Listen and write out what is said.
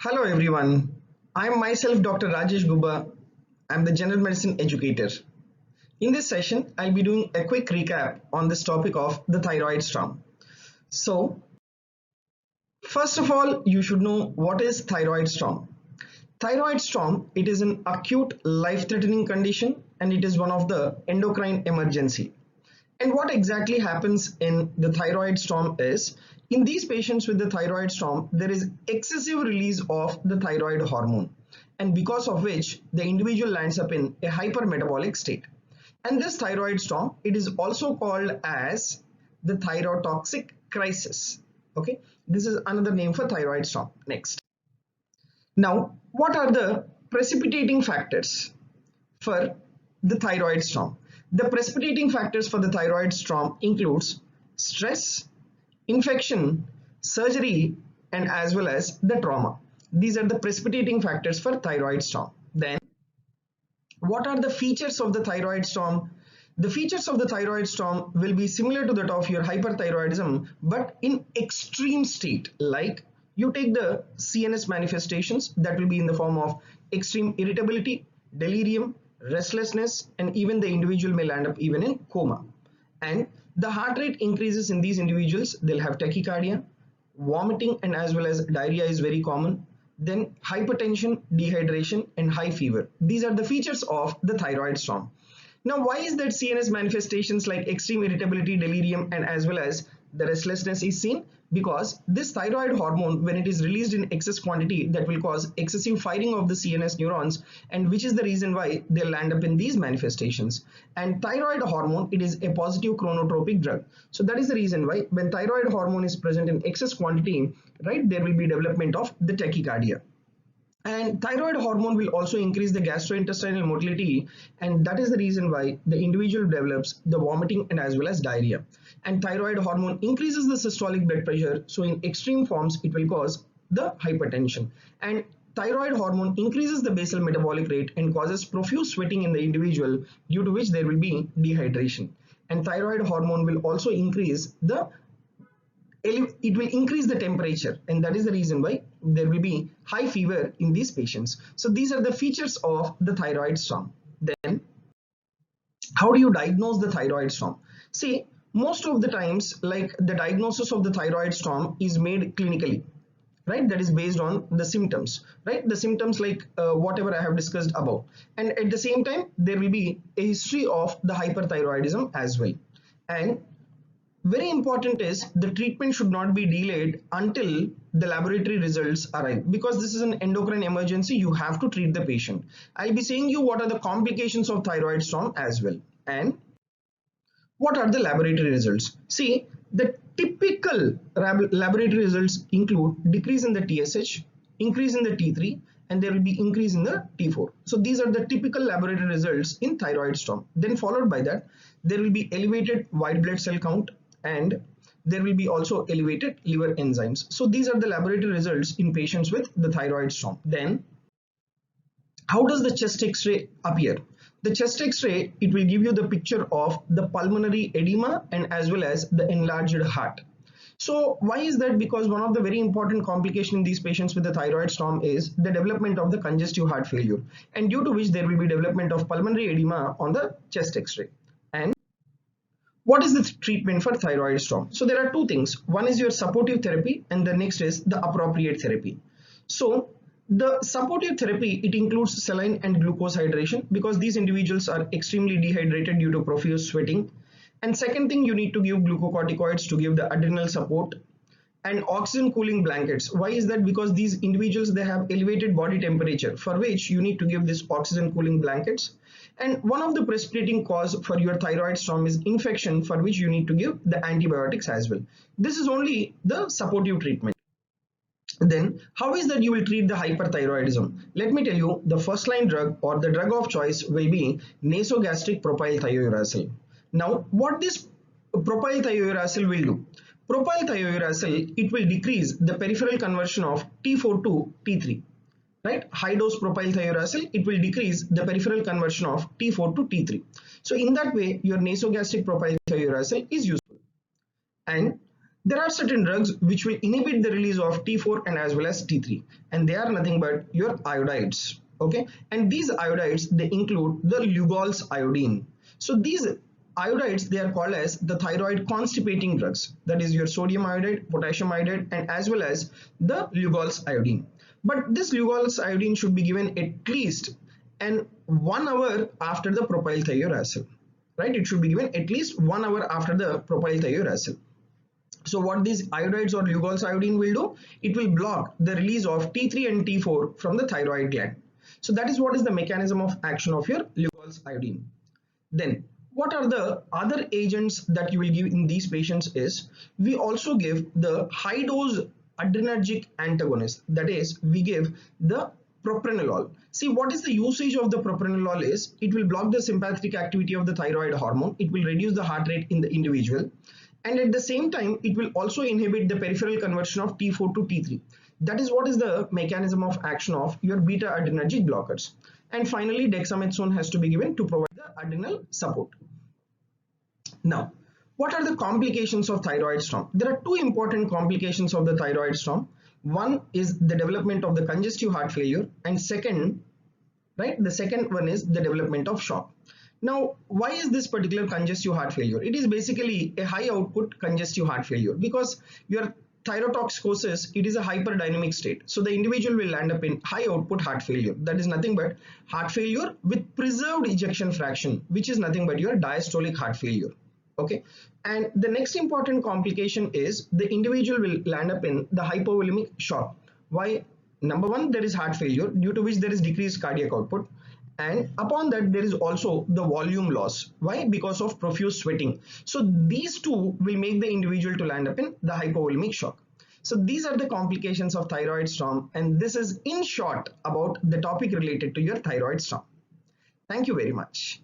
Hello everyone, I am myself Dr. Rajesh Gubba. I am the general medicine educator. In this session, I'll be doing a quick recap on this topic of the thyroid storm. So, first of all, you should know what is thyroid storm. Thyroid storm, it is an acute life-threatening condition and it is one of the endocrine emergency. And what exactly happens in the thyroid storm is, in these patients with the thyroid storm, there is excessive release of the thyroid hormone, and because of which the individual lands up in a hypermetabolic state. And this thyroid storm, it is also called as the thyrotoxic crisis. Okay, this is another name for thyroid storm. Next. Now, what are the precipitating factors for the thyroid storm? The precipitating factors for the thyroid storm includes stress, infection, surgery, and as well as the trauma. These are the precipitating factors for thyroid storm. Then, what are the features of the thyroid storm? The features of the thyroid storm will be similar to that of your hyperthyroidism, but in extreme state. Like you take the CNS manifestations, that will be in the form of extreme irritability, delirium, restlessness, and even the individual may land up even in coma. And the heart rate increases in these individuals. They'll have tachycardia, vomiting, and as well as diarrhea is very common. Then hypertension, dehydration, and high fever. These are the features of the thyroid storm. Now, why is that CNS manifestations like extreme irritability, delirium, and as well as the restlessness is seen? Because this thyroid hormone, when it is released in excess quantity, that will cause excessive firing of the CNS neurons, and which is the reason why they'll land up in these manifestations. And thyroid hormone, it is a positive chronotropic drug. So that is the reason why when thyroid hormone is present in excess quantity, right, there will be development of the tachycardia. And thyroid hormone will also increase the gastrointestinal motility, and that is the reason why the individual develops the vomiting and as well as diarrhea. And thyroid hormone increases the systolic blood pressure, so in extreme forms it will cause the hypertension. And thyroid hormone increases the basal metabolic rate and causes profuse sweating in the individual, due to which there will be dehydration. And thyroid hormone will also increase the temperature, and that is the reason why there will be high fever in these patients. So these are the features of the thyroid storm. Then, how do you diagnose the thyroid storm? See, most of the times, like the diagnosis of the thyroid storm is made clinically, right? That is based on the symptoms, right? The symptoms like whatever I have discussed above. And at the same time, there will be a history of the hyperthyroidism as well. And very important is the treatment should not be delayed until the laboratory results arrive, because this is an endocrine emergency. You have to treat the patient. I'll be saying you what are the complications of thyroid storm as well, and what are the laboratory results. See, the typical laboratory results include decrease in the TSH, increase in the T3, and there will be increase in the T4. So these are the typical laboratory results in thyroid storm. Then followed by that, there will be elevated white blood cell count, and there will be also elevated liver enzymes. So these are the laboratory results in patients with the thyroid storm. Then, how does the chest X-ray appear? The chest X-ray, it will give you the picture of the pulmonary edema and as well as the enlarged heart. So why is that? Because one of the very important complications in these patients with the thyroid storm is the development of the congestive heart failure, and due to which there will be development of pulmonary edema on the chest X-ray. And what is the treatment for thyroid storm? So there are two things. One is your supportive therapy and the next is the appropriate therapy. So the supportive therapy, it includes saline and glucose hydration, because these individuals are extremely dehydrated due to profuse sweating. And second thing, you need to give glucocorticoids to give the adrenal support, and oxygen cooling blankets. Why is that? Because these individuals, they have elevated body temperature, for which you need to give this oxygen cooling blankets. And one of the precipitating cause for your thyroid storm is infection, for which you need to give the antibiotics as well. This is only the supportive treatment. Then how is that you will treat the hyperthyroidism? Let me tell you, the first line drug or the drug of choice will be nasogastric propylthiouracil. Now, what this propylthiouracil will do? Propylthiouracil, it will decrease the peripheral conversion of T4 to T3. Right? High dose propylthiouracil, it will decrease the peripheral conversion of T4 to T3. So in that way, your nasogastric propylthiouracil is useful. And There are certain drugs which will inhibit the release of T4 and as well as T3, and they are nothing but your iodides. Okay, and these iodides, they include the Lugol's iodine. So these iodides, they are called as the thyroid constipating drugs, that is your sodium iodide, potassium iodide, and as well as the Lugol's iodine. But this Lugol's iodine should be given at least 1 hour after the propyl thiouracil, right? It should be given at least 1 hour after the propyl thiouracil. So what these iodides or Lugol's iodine will do, it will block the release of T3 and T4 from the thyroid gland. So that is what is the mechanism of action of your Lugol's iodine. Then what are the other agents that you will give in these patients is, we also give the high dose adrenergic antagonist, that is we give the propranolol. See, what is the usage of the propranolol is, it will block the sympathetic activity of the thyroid hormone, it will reduce the heart rate in the individual, and at the same time it will also inhibit the peripheral conversion of T4 to T3. That is what is the mechanism of action of your beta adrenergic blockers. And finally dexamethasone has to be given to provide the adrenal support. Now, what are the complications of thyroid storm? There are two important complications of the thyroid storm. One is the development of the congestive heart failure, and second, right, the second one is the development of shock. Now, why is this particular congestive heart failure? It is basically a high output congestive heart failure because your thyrotoxicosis, it is a hyperdynamic state. So the individual will end up in high output heart failure. That is nothing but heart failure with preserved ejection fraction, which is nothing but your diastolic heart failure. Okay, and the next important complication is the individual will land up in the hypovolemic shock. Why? Number one, there is heart failure, due to which there is decreased cardiac output, and upon that there is also the volume loss. Why? Because of profuse sweating. So these two will make the individual to land up in the hypovolemic shock. So these are the complications of thyroid storm, and this is in short about the topic related to your thyroid storm. Thank you very much.